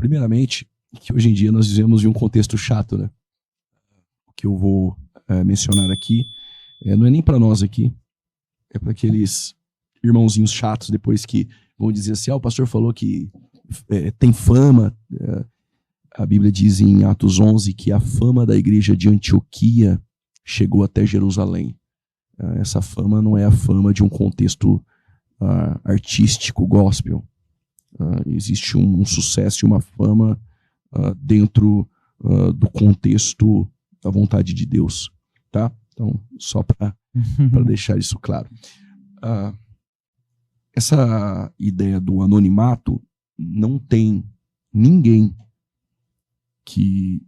Primeiramente, que hoje em dia nós vivemos em um contexto chato, né? O que eu vou mencionar aqui não é nem para nós aqui, é para aqueles irmãozinhos chatos depois que vão dizer assim, o pastor falou que tem fama. A Bíblia diz em Atos 11 que a fama da igreja de Antioquia chegou até Jerusalém. Essa fama não é a fama de um contexto artístico, gospel. Existe um sucesso e uma fama dentro do contexto da vontade de Deus, tá? Então, só para deixar isso claro. Essa ideia do anonimato, não tem ninguém que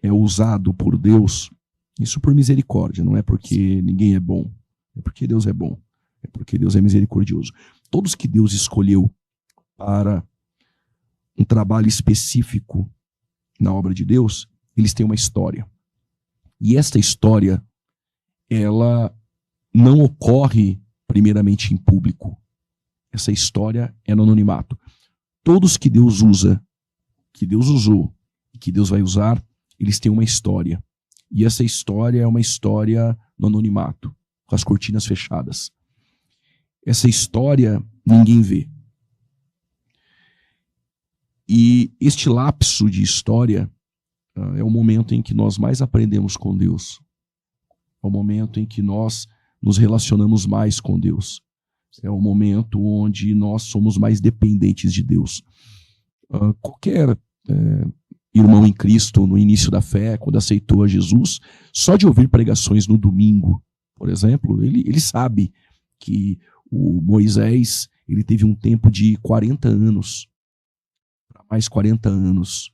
é usado por Deus, isso por misericórdia, não é porque ninguém é bom, é porque Deus é bom, é porque Deus é misericordioso. Todos que Deus escolheu para um trabalho específico na obra de Deus, eles têm uma história. E esta história, ela não ocorre primeiramente em público. Essa história é no anonimato. Todos que Deus usa, que Deus usou e que Deus vai usar, eles têm uma história. E essa história é uma história no anonimato, com as cortinas fechadas. Essa história ninguém vê. E este lapso de história é o momento em que nós mais aprendemos com Deus. É o momento em que nós nos relacionamos mais com Deus. É o momento onde nós somos mais dependentes de Deus. Qualquer irmão em Cristo, no início da fé, quando aceitou a Jesus, só de ouvir pregações no domingo, por exemplo, ele sabe que o Moisés ele teve um tempo de 40 anos, mais 40 anos.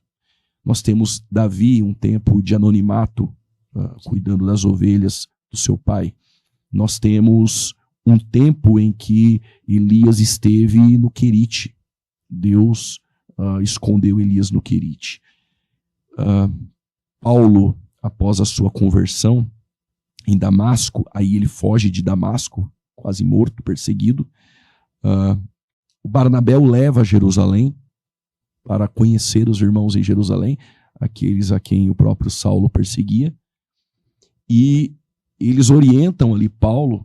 Nós temos Davi, um tempo de anonimato, cuidando das ovelhas do seu pai. Nós temos um tempo em que Elias esteve no Querite. Deus escondeu Elias no Querite. Paulo, após a sua conversão em Damasco, aí ele foge de Damasco, quase morto, perseguido. O Barnabé o leva a Jerusalém para conhecer os irmãos em Jerusalém, aqueles a quem o próprio Saulo perseguia. E eles orientam ali Paulo,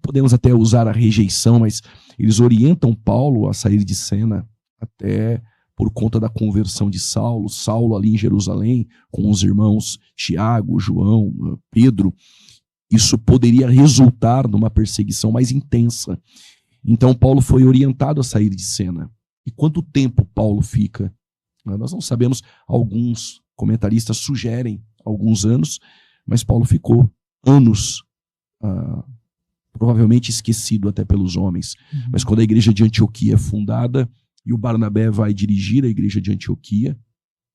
podemos até usar a rejeição, mas eles orientam Paulo a sair de cena, até por conta da conversão de Saulo. Saulo ali em Jerusalém, com os irmãos Tiago, João, Pedro, isso poderia resultar numa perseguição mais intensa. Então Paulo foi orientado a sair de cena. E quanto tempo Paulo fica? Nós não sabemos, alguns comentaristas sugerem alguns anos, mas Paulo ficou anos, provavelmente esquecido até pelos homens. Mas quando a igreja de Antioquia é fundada, e o Barnabé vai dirigir a igreja de Antioquia,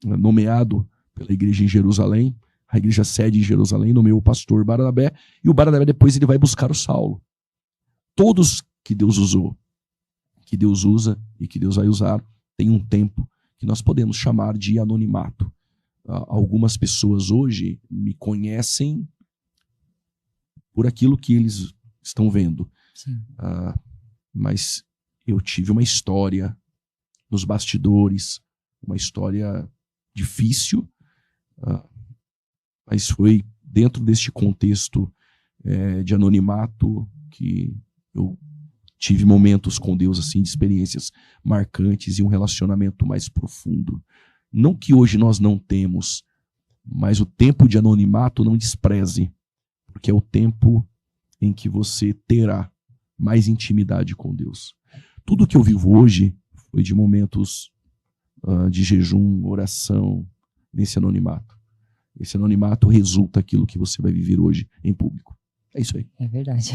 nomeado pela igreja em Jerusalém, a igreja sede em Jerusalém nomeou o pastor Barnabé, e o Barnabé depois ele vai buscar o Saulo. Todos que Deus usou, que Deus usa e que Deus vai usar, tem um tempo que nós podemos chamar de anonimato. Algumas pessoas hoje me conhecem por aquilo que eles estão vendo. Mas eu tive uma história nos bastidores, uma história difícil, mas foi dentro deste contexto de anonimato que eu tive momentos com Deus assim, de experiências marcantes e um relacionamento mais profundo. Não que hoje nós não temos, mas o tempo de anonimato não despreze, porque é o tempo em que você terá mais intimidade com Deus. Tudo que eu vivo hoje foi de momentos de jejum, oração, nesse anonimato. Esse anonimato resulta aquilo que você vai viver hoje em público. É isso aí. É verdade.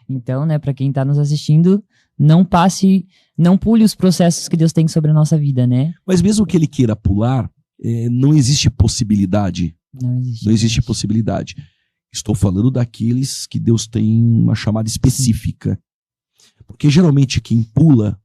Então, né, para quem está nos assistindo, não pule os processos que Deus tem sobre a nossa vida, né? Mas mesmo que ele queira pular, não existe possibilidade. Não existe possibilidade. Estou falando daqueles que Deus tem uma chamada específica. Porque geralmente quem pula,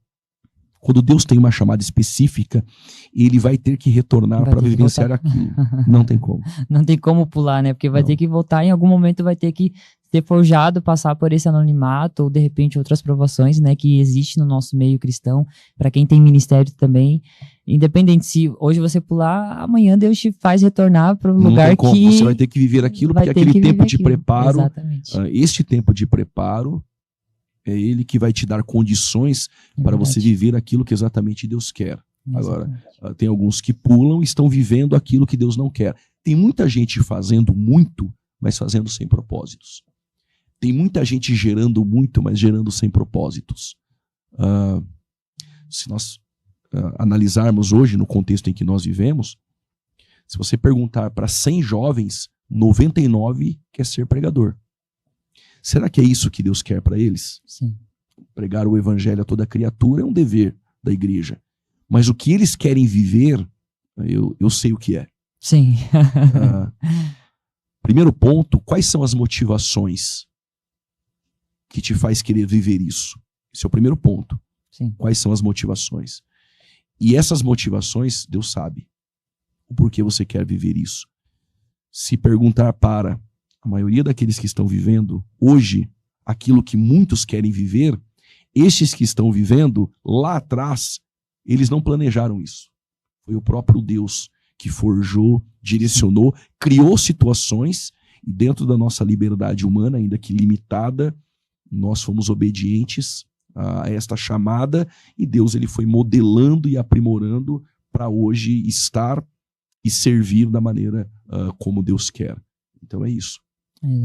quando Deus tem uma chamada específica, ele vai ter que retornar para vivenciar aquilo. Não tem como. Não tem como pular, né? Porque vai ter que voltar, em algum momento vai ter que ser forjado, passar por esse anonimato, ou de repente outras provações, né, que existe no nosso meio cristão, para quem tem ministério também. Independente se hoje você pular, amanhã Deus te faz retornar para o Não lugar tem como, que você vai ter que viver aquilo, vai porque ter aquele que tempo viver de aquilo. preparo, Exatamente. este tempo de preparo, é ele que vai te dar condições É para você verdade. viver aquilo que exatamente Deus quer. Agora, Exatamente. tem alguns que pulam e estão vivendo aquilo que Deus não quer. Tem muita gente fazendo muito, mas fazendo sem propósitos. Tem muita gente gerando muito, mas gerando sem propósitos. Se nós analisarmos hoje, no contexto em que nós vivemos, se você perguntar para 100 jovens, 99 quer ser pregador. Será que é isso que Deus quer para eles? Sim. Pregar o evangelho a toda criatura é um dever da igreja. Mas o que eles querem viver, eu sei o que é. Sim. Primeiro ponto, quais são as motivações que te faz querer viver isso? Esse é o primeiro ponto. Sim. Quais são as motivações? E essas motivações, Deus sabe o porquê você quer viver isso. Se perguntar para a maioria daqueles que estão vivendo hoje aquilo que muitos querem viver, estes que estão vivendo lá atrás, eles não planejaram isso. Foi o próprio Deus que forjou, direcionou, criou situações e dentro da nossa liberdade humana, ainda que limitada, nós fomos obedientes a esta chamada e Deus ele foi modelando e aprimorando para hoje estar e servir da maneira como Deus quer. Então é isso.